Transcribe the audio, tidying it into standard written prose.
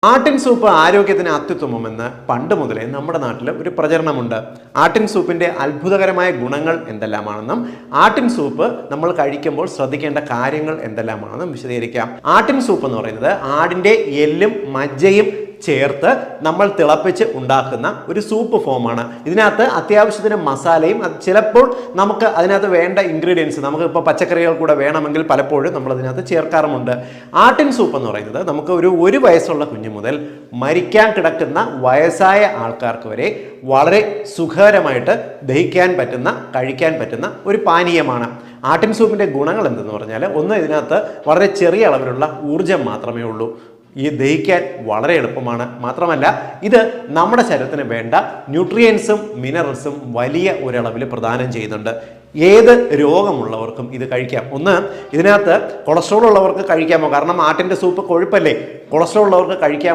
ആട്ടിൻ സൂപ്പ് ആരോഗ്യത്തിന് അത്യുത്തമമെന്ന് പണ്ട് മുതലേ നമ്മുടെ നാട്ടിൽ ഒരു പ്രചരണമുണ്ട്. ആട്ടിൻ സൂപ്പിന്റെ അത്ഭുതകരമായ ഗുണങ്ങൾ എന്തെല്ലാമാണെന്നും ആട്ടിൻ സൂപ്പ് നമ്മൾ കഴിക്കുമ്പോൾ ശ്രദ്ധിക്കേണ്ട കാര്യങ്ങൾ എന്തെല്ലാമാണെന്നും വിശദീകരിക്കാം. ആട്ടിൻ സൂപ്പ് എന്ന് പറയുന്നത് ആടിന്റെ എല്ലും മജ്ജയും ചേർത്ത് നമ്മൾ തിളപ്പിച്ച് ഉണ്ടാക്കുന്ന ഒരു സൂപ്പ് ഫോമാണ്. ഇതിനകത്ത് അത്യാവശ്യത്തിന് മസാലയും ചിലപ്പോൾ നമുക്ക് അതിനകത്ത് വേണ്ട ഇൻഗ്രീഡിയൻസ് നമുക്ക് ഇപ്പോൾ പച്ചക്കറികൾ കൂടെ വേണമെങ്കിൽ പലപ്പോഴും നമ്മൾ അതിനകത്ത് ചേർക്കാറുമുണ്ട്. ആട്ടിൻ സൂപ്പ് എന്ന് പറയുന്നത് നമുക്ക് ഒരു വയസ്സുള്ള കുഞ്ഞു മുതൽ മരിക്കാൻ കിടക്കുന്ന വയസ്സായ ആൾക്കാർക്ക് വരെ വളരെ സുഖകരമായിട്ട് ദഹിക്കാൻ പറ്റുന്ന കഴിക്കാൻ പറ്റുന്ന ഒരു പാനീയമാണ്. ആട്ടിൻ സൂപ്പിന്റെ ഗുണങ്ങൾ എന്തെന്ന് പറഞ്ഞാൽ, ഒന്ന്, ഇതിനകത്ത് വളരെ ചെറിയ അളവിലുള്ള ഊർജം മാത്രമേ ഉള്ളൂ. ഈ ദഹിക്കാൻ വളരെ എളുപ്പമാണ്. മാത്രമല്ല, ഇത് നമ്മുടെ ശരീരത്തിന് വേണ്ട ന്യൂട്രിയൻസും മിനറൽസും വലിയ ഒരളവിൽ പ്രദാനം ചെയ്യുന്നുണ്ട്. ഏത് രോഗമുള്ളവർക്കും ഇത് കഴിക്കാം. ഒന്ന്, ഇതിനകത്ത് കൊളസ്ട്രോൾ ഉള്ളവർക്ക് കഴിക്കാമോ? കാരണം ആട്ടിൻ്റെ സൂപ്പ് കൊഴുപ്പല്ലേ, കൊളസ്ട്രോൾ ഉള്ളവർക്ക് കഴിക്കാം.